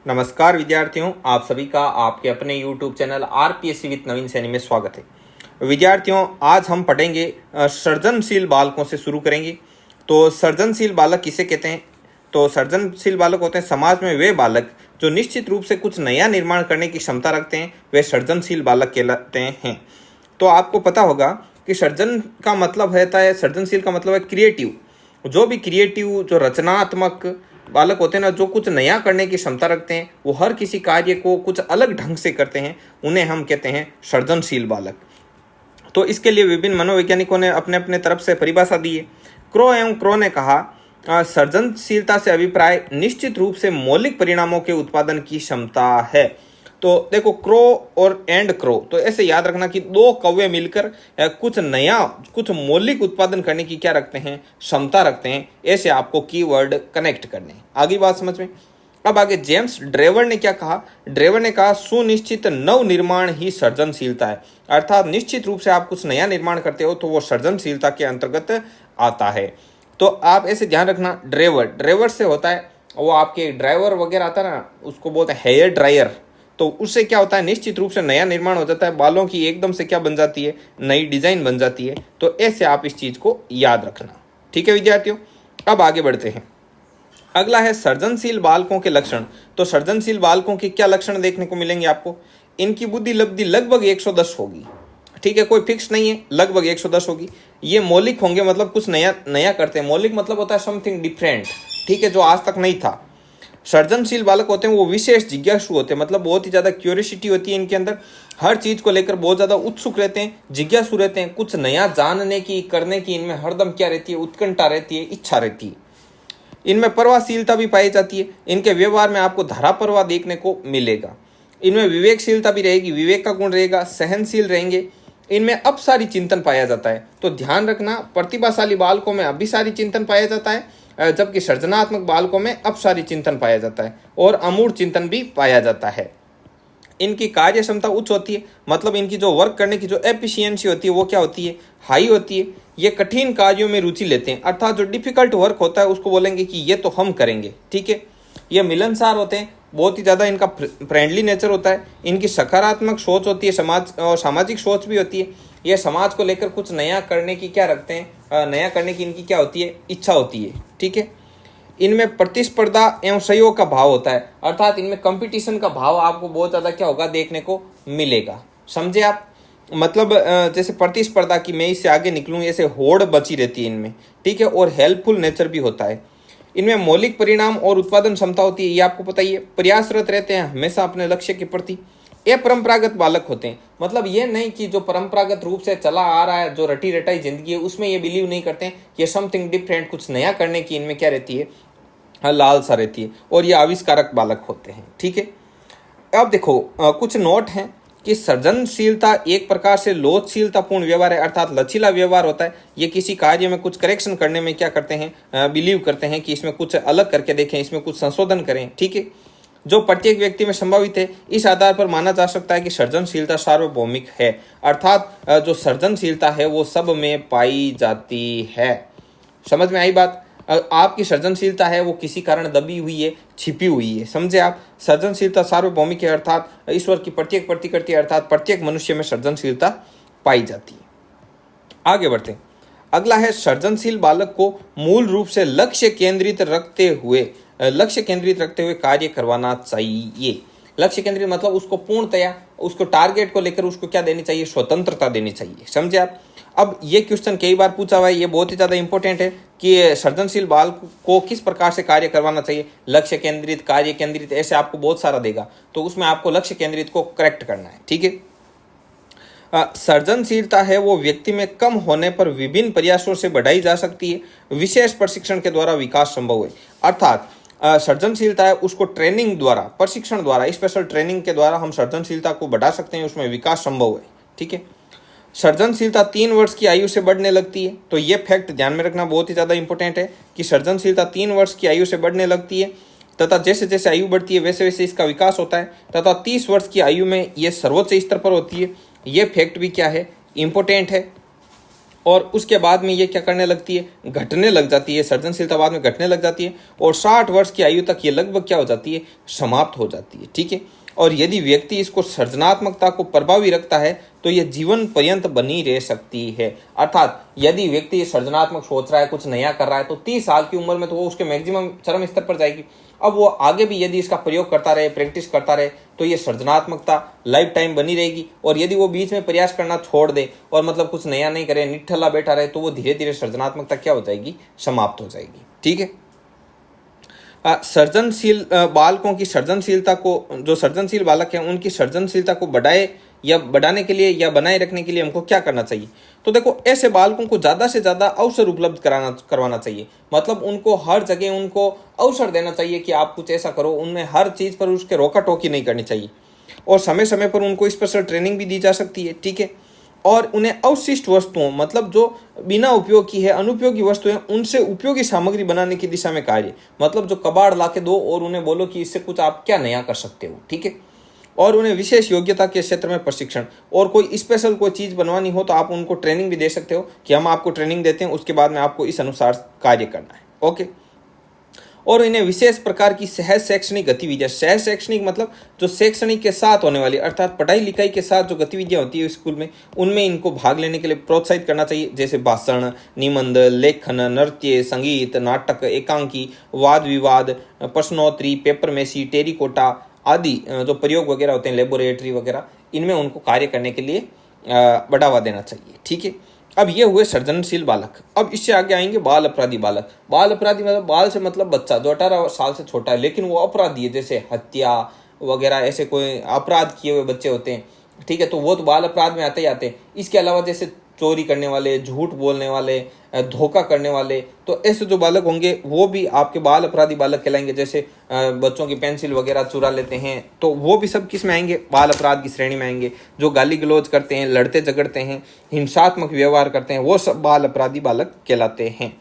नमस्कार विद्यार्थियों, आप सभी का आपके अपने YouTube चैनल आरपीएससी विद नवीन सैनी में स्वागत है। विद्यार्थियों, आज हम पढ़ेंगे सृजनशील बालकों से शुरू करेंगे। तो सृजनशील बालक किसे कहते हैं? तो सृजनशील बालक होते हैं समाज में वे बालक जो निश्चित रूप से कुछ नया निर्माण करने की क्षमता रखते हैं, वे सृजनशील बालक कहलाते हैं। तो आपको पता होगा कि सृजन का मतलब रहता है, सृजनशील का मतलब है क्रिएटिव। जो भी क्रिएटिव, जो रचनात्मक बालक होते हैं ना, जो कुछ नया करने की क्षमता रखते हैं, वो हर किसी कार्य को कुछ अलग ढंग से करते हैं, उन्हें हम कहते हैं सृजनशील बालक। तो इसके लिए विभिन्न मनोवैज्ञानिकों ने अपने अपने तरफ से परिभाषा दी है। क्रो एवं क्रो ने कहा, सृजनशीलता से अभिप्राय निश्चित रूप से मौलिक परिणामों के उत्पादन की क्षमता है। तो देखो, क्रो और एंड क्रो, तो ऐसे याद रखना कि दो कौवे मिलकर कुछ नया, कुछ मौलिक उत्पादन करने की क्या रखते हैं, क्षमता रखते हैं। ऐसे आपको कीवर्ड कनेक्ट करने। आगे बात समझ में। अब आगे जेम्स ड्रेवर ने क्या कहा? ड्रेवर ने कहा, सुनिश्चित नव निर्माण ही सृजनशीलता है। अर्थात निश्चित रूप से आप कुछ नया निर्माण करते हो तो वो सृजनशीलता के अंतर्गत आता है। तो आप ऐसे ध्यान रखना, ड्रेवर से होता है वो आपके ड्राइवर वगैरह आता है ना, उसको बोलते हैं हेयर ड्रायर। तो उससे क्या होता है, निश्चित रूप से नया निर्माण हो जाता है, बालों की एकदम से क्या बन जाती है, नई डिजाइन बन जाती है। तो ऐसे आप इस चीज को याद रखना। ठीक है विद्यार्थियों, अब आगे बढ़ते हैं। अगला है सृजनशील बालकों के लक्षण। तो सृजनशील बालकों के क्या लक्षण देखने को मिलेंगे आपको? इनकी बुद्धि लब्धि लगभग 110 होगी। ठीक है, कोई फिक्स नहीं है, लगभग 110 होगी। ये मौलिक होंगे, मतलब कुछ नया नया करते हैं। मौलिक मतलब होता है समथिंग डिफरेंट, ठीक है, जो आज तक नहीं था। सृजनशील बालक होते हैं वो विशेष जिज्ञासु होते हैं, मतलब बहुत ही ज़्यादा क्यूरियोसिटी होती है इनके अंदर, हर चीज़ को लेकर बहुत ज़्यादा उत्सुक रहते हैं, जिज्ञासु रहते हैं, कुछ नया जानने की, करने की इनमें हरदम क्या रहती है, उत्कंठा रहती है, इच्छा रहती है। इनमें परवाहशीलता भी पाई जाती है। इनके व्यवहार में आपको धारा परवाह देखने को मिलेगा। इनमें विवेकशीलता भी रहेगी, विवेक का गुण रहेगा, सहनशील रहेंगे। इनमें अपसारी चिंतन पाया जाता है। तो ध्यान रखना, प्रतिभाशाली बालकों में अभिसारी चिंतन पाया जाता है, जबकि सृजनात्मक बालकों में अपसारी चिंतन पाया जाता है और अमूढ़ चिंतन भी पाया जाता है। इनकी कार्य क्षमता उच्च होती है, मतलब इनकी जो वर्क करने की जो एफिशिएंसी होती है वो क्या होती है, हाई होती है। ये कठिन कार्यों में रुचि लेते हैं, अर्थात जो डिफिकल्ट वर्क होता है उसको बोलेंगे कि ये तो हम करेंगे। ठीक है, ये मिलनसार होते हैं, बहुत ही ज़्यादा इनका फ्रेंडली नेचर होता है। इनकी सकारात्मक सोच होती है, समाज और सामाजिक सोच भी होती है। ये समाज को लेकर कुछ नया करने की क्या रखते हैं, नया करने की इनकी क्या होती है, इच्छा होती है। ठीक है, इनमें प्रतिस्पर्धा एवं सहयोग का भाव होता है, अर्थात इनमें कंपटीशन का भाव आपको बहुत ज़्यादा क्या होगा, देखने को मिलेगा। समझे आप? मतलब जैसे प्रतिस्पर्धा की, मैं इससे आगे निकलूँ, ऐसे होड़ बची रहती है इनमें। ठीक है, और हेल्पफुल नेचर भी होता है। इनमें मौलिक परिणाम और उत्पादन क्षमता होती है, ये आपको पता ही है। प्रयासरत रहते हैं हमेशा अपने लक्ष्य के प्रति। ये परंपरागत बालक होते हैं, मतलब ये नहीं कि जो परंपरागत रूप से चला आ रहा है, जो रटी रटाई जिंदगी है, उसमें ये बिलीव नहीं करते हैं। ये समथिंग डिफरेंट, कुछ नया करने की इनमें क्या रहती है, लालसा रहती है, और ये आविष्कारक बालक होते हैं। ठीक है, अब देखो कुछ नोट हैं कि सृजनशीलता एक प्रकार से लोचशीलतापूर्ण व्यवहार है, अर्थात लचीला व्यवहार होता है। ये किसी कार्य में कुछ करेक्शन करने में क्या करते हैं, बिलीव करते हैं कि इसमें कुछ अलग करके देखें, इसमें कुछ संशोधन करें। ठीक है, जो प्रत्येक व्यक्ति में संभावित है, इस आधार पर माना जा सकता है कि सृजनशीलता सार्वभौमिक है, अर्थात जो सृजनशीलता है वो सब में पाई जाती है। समझ में आई बात? आपकी सृजनशीलता है वो किसी कारण दबी हुई है, छिपी हुई है। समझे आप? सृजनशीलता सार्वभौमिक है, अर्थात ईश्वर की प्रत्येक प्रतिकृति, अर्थात प्रत्येक मनुष्य में सृजनशीलता पाई जाती है। आगे बढ़ते हैं। अगला है, सृजनशील बालक को मूल रूप से लक्ष्य केंद्रित रखते हुए कार्य करवाना चाहिए। लक्ष्य केंद्रित मतलब उसको पूर्णतया, उसको टारगेट को लेकर उसको क्या देनी चाहिए, स्वतंत्रता देनी चाहिए। समझे आप? अब ये क्वेश्चन कई बार पूछा हुआ है, ये बहुत ही ज़्यादा इंपॉर्टेंट है कि सृजनशील बालक को किस प्रकार से कार्य करवाना चाहिए। लक्ष्य केंद्रित, कार्य केंद्रित, ऐसे आपको बहुत सारा देगा, तो उसमें आपको लक्ष्य केंद्रित को करेक्ट करना है। ठीक है, सृजनशीलता है वो व्यक्ति में कम होने पर विभिन्न प्रयासों से बढ़ाई जा सकती है, विशेष प्रशिक्षण के द्वारा विकास संभव है। अर्थात सृजनशीलता है उसको ट्रेनिंग द्वारा, प्रशिक्षण द्वारा, स्पेशल ट्रेनिंग के द्वारा हम सृजनशीलता को बढ़ा सकते हैं, उसमें विकास संभव है। ठीक है, सृजनशीलता 3 वर्ष की आयु से बढ़ने लगती है। तो ये फैक्ट ध्यान में रखना, बहुत ही ज़्यादा इंपॉर्टेंट है कि सृजनशीलता 3 वर्ष की आयु से बढ़ने लगती है, तथा जैसे जैसे आयु बढ़ती है वैसे वैसे इसका विकास होता है, तथा 30 वर्ष की आयु में ये सर्वोच्च स्तर पर होती है। ये फैक्ट भी क्या है, इंपॉर्टेंट है। और उसके बाद में ये क्या करने लगती है, घटने लग जाती है, सृजनशीलता बाद में घटने लग जाती है और 60 वर्ष की आयु तक ये लगभग क्या हो जाती है, समाप्त हो जाती है। ठीक है, और यदि व्यक्ति इसको सृजनात्मकता को प्रभावी रखता है तो यह जीवन पर्यंत बनी रह सकती है। अर्थात यदि व्यक्ति सृजनात्मक सोच रहा है, कुछ नया कर रहा है, तो 30 साल की उम्र में तो वो उसके मैक्सिमम चरम स्तर पर जाएगी। अब वो आगे भी यदि इसका प्रयोग करता रहे, प्रैक्टिस करता रहे, तो ये सृजनात्मकता लाइफ टाइम बनी रहेगी। और यदि वो बीच में प्रयास करना छोड़ दे और मतलब कुछ नया नहीं करे, निठल्ला बैठा रहे, तो वो धीरे धीरे सृजनात्मकता क्या हो जाएगी, समाप्त हो जाएगी। ठीक है, सृजनशील बालकों की सृजनशीलता को, जो सृजनशील बालक हैं उनकी सृजनशीलता को बढ़ाए या बढ़ाने के लिए या बनाए रखने के लिए हमको क्या करना चाहिए। तो देखो, ऐसे बालकों को ज़्यादा से ज़्यादा अवसर उपलब्ध करवाना चाहिए। मतलब उनको हर जगह उनको अवसर देना चाहिए कि आप कुछ ऐसा करो। उनमें हर चीज़ पर उसके रोका टोकी नहीं करनी चाहिए और समय समय पर उनको स्पेशल ट्रेनिंग भी दी जा सकती है। ठीक है, और उन्हें अवशिष्ट वस्तुओं, मतलब जो बिना उपयोग की है, अनुपयोगी वस्तुएं, उनसे उपयोगी सामग्री बनाने की दिशा में कार्य। मतलब जो कबाड़ ला के दो और उन्हें बोलो कि इससे कुछ आप क्या नया कर सकते हो। ठीक है, और उन्हें विशेष योग्यता के क्षेत्र में प्रशिक्षण, और कोई स्पेशल कोई चीज़ बनवानी हो तो आप उनको ट्रेनिंग भी दे सकते हो कि हम आपको ट्रेनिंग देते हैं, उसके बाद में आपको इस अनुसार कार्य करना है। ओके, और इन्हें विशेष प्रकार की सहज शैक्षणिक गतिविधियां, सहज शैक्षणिक मतलब जो शैक्षणिक के साथ होने वाली, अर्थात पढ़ाई लिखाई के साथ जो गतिविधियां होती है स्कूल में, उनमें इनको भाग लेने के लिए प्रोत्साहित करना चाहिए। जैसे भाषण, निबंध, लेखन, नृत्य, संगीत, नाटक, एकांकी, वाद विवाद, प्रश्नोत्तरी, पेपरमेसी, टेरिकोटा आदि जो प्रयोग वगैरह होते हैं, लेबोरेटरी वगैरह, इनमें उनको कार्य करने के लिए बढ़ावा देना चाहिए। ठीक है, अब ये हुए सृजनशील बालक। अब इससे आगे आएंगे बाल अपराधी बालक। बाल अपराधी मतलब बाल से मतलब बच्चा जो 18 साल से छोटा है लेकिन वो अपराधी है, जैसे हत्या वगैरह ऐसे कोई अपराध किए हुए बच्चे होते हैं। ठीक है, तो वो तो बाल अपराध में आते ही आते हैं। इसके अलावा जैसे चोरी करने वाले, झूठ बोलने वाले, धोखा करने वाले, तो ऐसे जो बालक होंगे वो भी आपके बाल अपराधी बालक कहलाएंगे। जैसे बच्चों की पेंसिल वगैरह चुरा लेते हैं, तो वो भी सब किस में आएंगे, बाल अपराध की श्रेणी में आएंगे। जो गाली गलौज करते हैं, लड़ते झगड़ते हैं, हिंसात्मक व्यवहार करते हैं, वो सब बाल अपराधी बालक कहलाते हैं।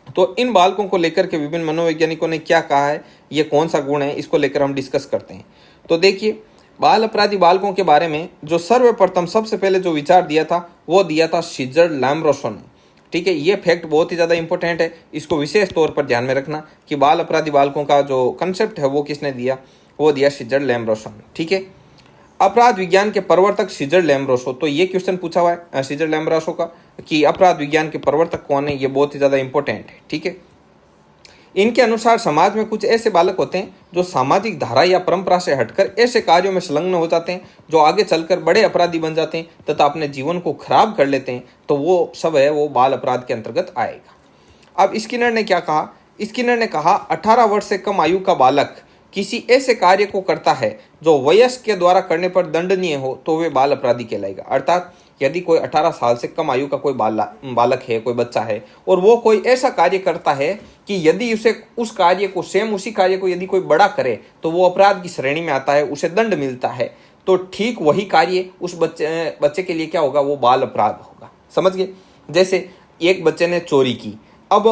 तो इन बालकों को लेकर के विभिन्न मनोवैज्ञानिकों ने क्या कहा है, ये कौन सा गुण है, इसको लेकर हम डिस्कस करते हैं। तो देखिए, बाल अपराधी बालकों के बारे में जो सर्वप्रथम सबसे पहले जो विचार दिया था वो दिया था सिजर लैम्ब्रोसो ने। ठीक है, ये फैक्ट बहुत ही ज़्यादा इंपॉर्टेंट है, इसको विशेष तौर पर ध्यान में रखना कि बाल अपराधी बालकों का जो कंसेप्ट है वो किसने दिया, वो दिया सिजर लैम्ब्रोसो ने। ठीक है, अपराध विज्ञान के प्रवर्तक सिजर लैम्ब्रोसो। तो ये क्वेश्चन पूछा हुआ है सिजर लैम्ब्रोसो का कि अपराध विज्ञान के प्रवर्तक कौन है, ये बहुत ही ज़्यादा इंपॉर्टेंट है। ठीक है, इनके अनुसार समाज में कुछ ऐसे बालक होते हैं जो सामाजिक धारा या परंपरा से हटकर ऐसे कार्यों में संलग्न हो जाते हैं जो आगे चलकर बड़े अपराधी बन जाते हैं तथा अपने जीवन को खराब कर लेते हैं। तो वो सब है वो बाल अपराध के अंतर्गत आएगा। अब स्किनर ने क्या कहा, स्किनर ने कहा 18 वर्ष से कम आयु का बालक किसी ऐसे कार्य को करता है जो वयस्क के द्वारा करने पर दंडनीय हो तो वे बाल अपराधी कहलाएगा। अर्थात यदि कोई 18 साल से कम आयु का कोई बालक है, कोई बच्चा है, और वो कोई ऐसा कार्य करता है कि यदि उसे उस कार्य को उसी कार्य को यदि कोई बड़ा करे तो वो अपराध की श्रेणी में आता है, उसे दंड मिलता है, तो ठीक वही कार्य उस बच्चे के लिए क्या होगा, वो बाल अपराध होगा। समझ गए? जैसे एक बच्चे ने चोरी की, अब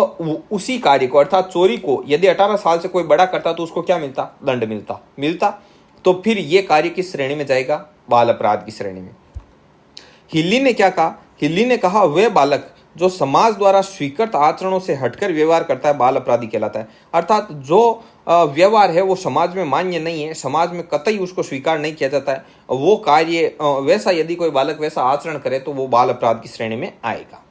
उसी कार्य को अर्थात चोरी को यदि 18 साल से कोई बड़ा करता तो उसको क्या मिलता, दंड मिलता। तो फिर ये कार्य किस श्रेणी में जाएगा, बाल अपराध की श्रेणी में। हिल्ली ने क्या कहा, हिल्ली ने कहा वह बालक जो समाज द्वारा स्वीकृत आचरणों से हटकर व्यवहार करता है बाल अपराधी कहलाता है। अर्थात जो व्यवहार है वो समाज में मान्य नहीं है, समाज में कतई उसको स्वीकार नहीं किया जाता है, वो कार्य वैसा यदि कोई बालक वैसा आचरण करे तो वो बाल अपराध की श्रेणी में आएगा।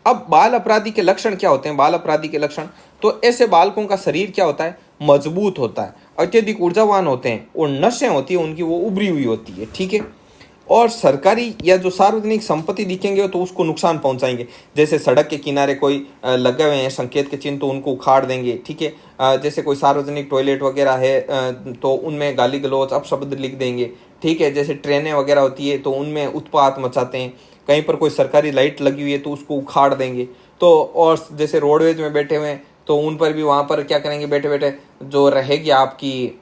अब बाल अपराधी के लक्षण क्या होते हैं, बाल अपराधी के लक्षण, तो ऐसे बालकों का शरीर क्या होता है, मजबूत होता है, अत्यधिक ऊर्जावान होते हैं, और नसें होती है उनकी वो उभरी हुई होती है। ठीक है, और सरकारी या जो सार्वजनिक संपत्ति दिखेंगे तो उसको नुकसान पहुंचाएंगे। जैसे सड़क के किनारे कोई लगे हुए हैं संकेत के चिन्ह तो उनको उखाड़ देंगे। ठीक है, जैसे कोई सार्वजनिक टॉयलेट वगैरह है तो उनमें गाली गलौज अपशब्द लिख देंगे। ठीक है, जैसे ट्रेनें वगैरह होती है तो उनमें उत्पात मचाते हैं। कहीं पर कोई सरकारी लाइट लगी हुई है तो उसको उखाड़ देंगे। तो और जैसे रोडवेज में बैठे हुए हैं तो उन पर भी वहाँ पर क्या करेंगे, बैठे बैठे जो रहेगी आपकी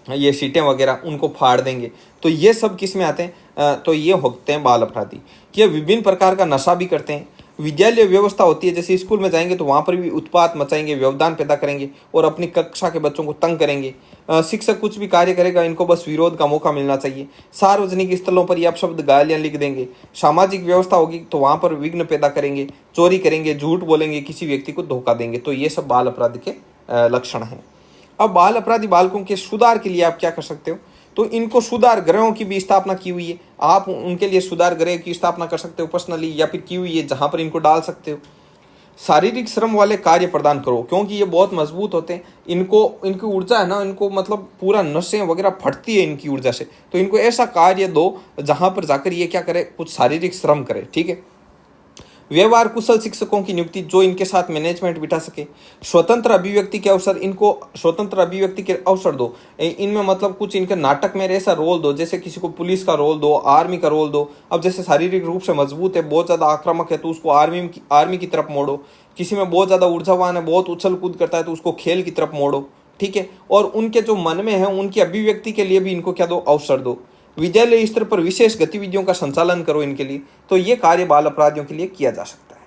ये सीटें वगैरह उनको फाड़ देंगे। तो ये सब किस में आते हैं, तो ये होते हैं बाल अपराधी। ये विभिन्न प्रकार का नशा भी करते हैं। विद्यालय व्यवस्था होती है, जैसे स्कूल में जाएंगे तो वहाँ पर भी उत्पात मचाएंगे, व्यवधान पैदा करेंगे और अपनी कक्षा के बच्चों को तंग करेंगे। शिक्षक कुछ भी कार्य करेगा, इनको बस विरोध का मौका मिलना चाहिए। सार्वजनिक स्थलों पर ये अपशब्द गालियाँ लिख देंगे। सामाजिक व्यवस्था होगी तो वहाँ पर विघ्न पैदा करेंगे, चोरी करेंगे, झूठ बोलेंगे, किसी व्यक्ति को धोखा देंगे। तो ये सब बाल अपराध के लक्षण हैं। अब बाल अपराधी बालकों के सुधार के लिए आप क्या कर सकते हो? तो इनको सुधार गृहों की भी स्थापना की हुई है। आप उनके लिए सुधार गृह की स्थापना कर सकते हो पर्सनली, या फिर की हुई है जहां पर इनको डाल सकते हो। शारीरिक श्रम वाले कार्य प्रदान करो, क्योंकि ये बहुत मजबूत होते हैं। इनकी ऊर्जा है ना, इनको मतलब पूरा नसें वगैरह फटती है इनकी ऊर्जा से। तो इनको ऐसा कार्य दो जहां पर जाकर ये क्या करे, कुछ शारीरिक श्रम करे। ठीक है। व्यवहार कुशल शिक्षकों की नियुक्ति जो इनके साथ मैनेजमेंट बिठा सके। स्वतंत्र अभिव्यक्ति के अवसर, इनको स्वतंत्र अभिव्यक्ति के अवसर दो। इनमें मतलब कुछ इनके नाटक में ऐसा रोल दो, जैसे किसी को पुलिस का रोल दो, आर्मी का रोल दो। अब जैसे शारीरिक रूप से मजबूत है, बहुत ज़्यादा आक्रामक है, तो उसको आर्मी की तरफ मोड़ो। किसी में बहुत ज़्यादा ऊर्जावान है, बहुत उछल कूद करता है, तो उसको खेल की तरफ मोड़ो। ठीक है। और उनके जो मन में है उनकी अभिव्यक्ति के लिए भी इनको क्या दो, अवसर दो। विद्यालय स्तर पर विशेष गतिविधियों का संचालन करो इनके लिए। तो ये कार्य बाल अपराधियों के लिए किया जा सकता है।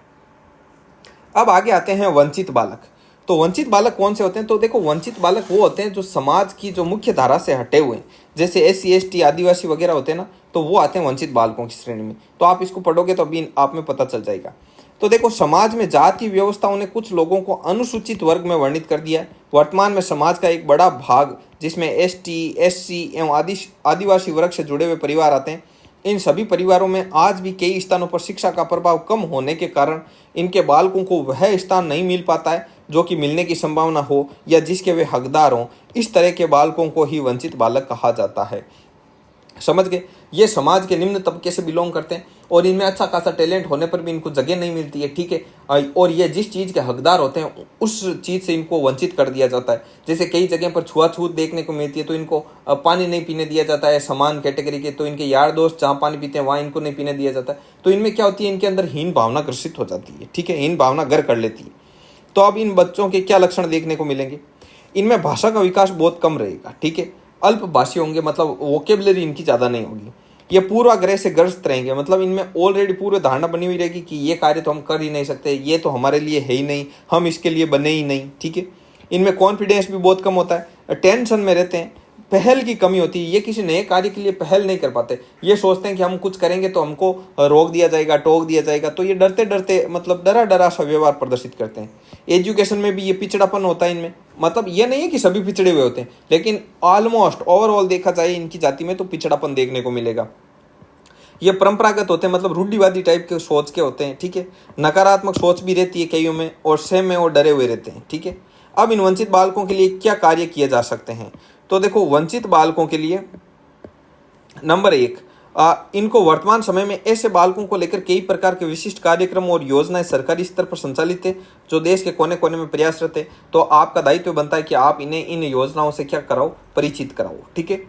अब आगे आते हैं वंचित बालक। तो वंचित बालक कौन से होते हैं? तो देखो, वंचित बालक वो होते हैं जो समाज की जो मुख्य धारा से हटे हुए हैं, जैसे SC ST आदिवासी वगैरह होते हैं ना, तो वो आते हैं वंचित बालकों की श्रेणी में। तो आप इसको पढ़ोगे तो अभी आप में पता चल जाएगा। तो देखो, समाज में जाति व्यवस्थाओं ने कुछ लोगों को अनुसूचित वर्ग में वर्णित कर दिया है। वर्तमान में समाज का एक बड़ा भाग, जिसमें ST SC एवं आदिवासी वर्ग से जुड़े हुए परिवार आते हैं। इन सभी परिवारों में आज भी कई स्थानों पर शिक्षा का प्रभाव कम होने के कारण इनके बालकों को वह स्थान नहीं मिल पाता है जो कि मिलने की संभावना हो या जिसके वे हकदार हों। इस तरह के बालकों को ही वंचित बालक कहा जाता है। समझ गए? ये समाज के निम्न तबके से बिलोंग करते हैं और इनमें अच्छा खासा टैलेंट होने पर भी इनको जगह नहीं मिलती है। ठीक है। और ये जिस चीज़ के हकदार होते हैं उस चीज़ से इनको वंचित कर दिया जाता है। जैसे कई जगह पर छुआछूत देखने को मिलती है, तो इनको पानी नहीं पीने दिया जाता है समान कैटेगरी के। तो इनके यार दोस्त जहाँ पानी पीते हैं वहाँ इनको नहीं पीने दिया जाता है। तो इनमें क्या होती है, इनके अंदर हीन भावना ग्रसित हो जाती है। ठीक है। हीन भावना घर कर लेती है। तो अब इन बच्चों के क्या लक्षण देखने को मिलेंगे? इनमें भाषा का विकास बहुत कम रहेगा। ठीक है। अल्पभाषी होंगे, मतलब वोकेबलरी इनकी ज़्यादा नहीं होगी। ये पूर्वाग्रह से ग्रस्त रहेंगे, मतलब इनमें ऑलरेडी पूर्व धारणा बनी हुई रहेगी कि ये कार्य तो हम कर ही नहीं सकते, ये तो हमारे लिए है ही नहीं, हम इसके लिए बने ही नहीं। ठीक है। इनमें कॉन्फिडेंस भी बहुत कम होता है, टेंशन में रहते हैं, पहल की कमी होती है। ये किसी नए कार्य के लिए पहल नहीं कर पाते। ये सोचते हैं कि हम कुछ करेंगे तो हमको रोक दिया जाएगा, टोक दिया जाएगा। तो ये डरते डरते, मतलब डरा डरा सा व्यवहार प्रदर्शित करते हैं। एजुकेशन में भी ये पिछड़ापन होता है इनमें। मतलब ये नहीं है कि सभी पिछड़े हुए होते हैं, लेकिन ऑलमोस्ट ओवरऑल देखा जाए इनकी जाति में तो पिछड़ापन देखने को मिलेगा। ये परंपरागत होते हैं, मतलब रूढ़िवादी टाइप के सोच के होते हैं। ठीक है। नकारात्मक सोच भी रहती है कईयों में, और सहम में और डरे हुए रहते हैं। ठीक है। अब इन वंचित बालकों के लिए क्या कार्य किए जा सकते हैं? तो देखो, वंचित बालकों के लिए नंबर 1, इनको वर्तमान समय में ऐसे बालकों को लेकर कई प्रकार के विशिष्ट कार्यक्रम और योजनाएं सरकारी स्तर पर संचालित है, जो देश के कोने कोने में प्रयासरत है। तो आपका दायित्व बनता है कि आप इन्हें इन योजनाओं से क्या कराओ, परिचित कराओ। ठीक है।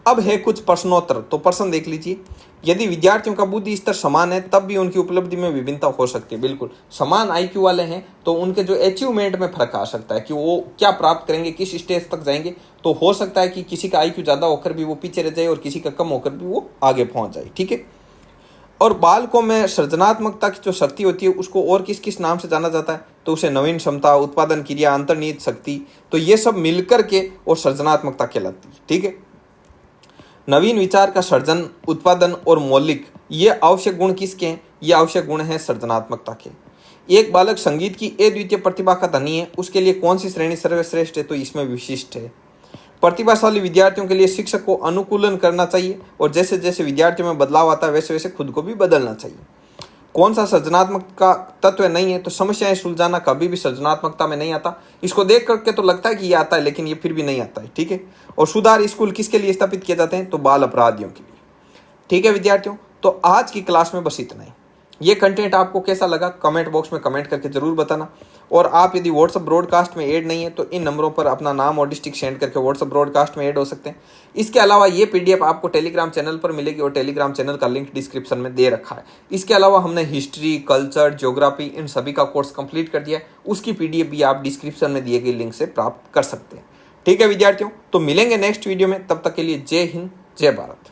अब है कुछ प्रश्नोत्तर, तो प्रश्न देख लीजिए। यदि विद्यार्थियों का बुद्धि स्तर समान है तब भी उनकी उपलब्धि में विभिन्नता हो सकती है। बिल्कुल, समान IQ वाले हैं तो उनके जो अचीवमेंट में फर्क आ सकता है कि वो क्या प्राप्त करेंगे, किस स्टेज तक जाएंगे। तो हो सकता है कि किसी का IQ ज़्यादा होकर भी वो पीछे रह जाए और किसी का कम होकर भी वो आगे पहुंच जाए। ठीक है। और बालकों में सृजनात्मकता की जो शक्ति होती है उसको और किस किस नाम से जाना जाता है? तो उसे नवीन क्षमता, उत्पादन क्रिया, अंतर्निहित शक्ति, तो ये सब मिलकर के और सृजनात्मकता कहलाती है। ठीक है। नवीन विचार का सर्जन, उत्पादन और मौलिक, ये आवश्यक गुण किसके हैं? ये आवश्यक गुण हैं सृजनात्मकता के। एक बालक संगीत की अद्वितीय प्रतिभा का धनी है, उसके लिए कौन सी श्रेणी सर्वश्रेष्ठ है? तो इसमें विशिष्ट है। प्रतिभाशाली विद्यार्थियों के लिए शिक्षक को अनुकूलन करना चाहिए, और जैसे जैसे विद्यार्थियों में बदलाव आता है वैसे वैसे खुद को भी बदलना चाहिए। कौन सा सृजनात्मक का तत्व नहीं है? तो समस्याएं सुलझाना कभी भी सृजनात्मकता में नहीं आता। इसको देख करके तो लगता है कि ये आता है, लेकिन ये फिर भी नहीं आता है। ठीक है। और सुधार स्कूल किसके लिए स्थापित किए जाते हैं? तो बाल अपराधियों के लिए। ठीक है विद्यार्थियों, तो आज की क्लास में बस इतना ही। ये कंटेंट आपको कैसा लगा कमेंट बॉक्स में कमेंट करके जरूर बताना। और आप यदि व्हाट्सअप ब्रॉडकास्ट में ऐड नहीं है तो इन नंबरों पर अपना नाम और डिस्ट्रिक्ट सेंड करके व्हाट्सअप ब्रॉडकास्ट में ऐड हो सकते हैं। इसके अलावा ये PDF आपको टेलीग्राम चैनल पर मिलेगी, और टेलीग्राम चैनल का लिंक डिस्क्रिप्शन में दे रखा है। इसके अलावा हमने हिस्ट्री, कल्चर, ज्योग्राफी, इन सभी का कोर्स कंप्लीट कर दिया है। उसकी PDF भी आप डिस्क्रिप्शन में दिए गए लिंक से प्राप्त कर सकते हैं। ठीक है विद्यार्थियों, तो मिलेंगे नेक्स्ट वीडियो में। तब तक के लिए जय हिंद, जय भारत।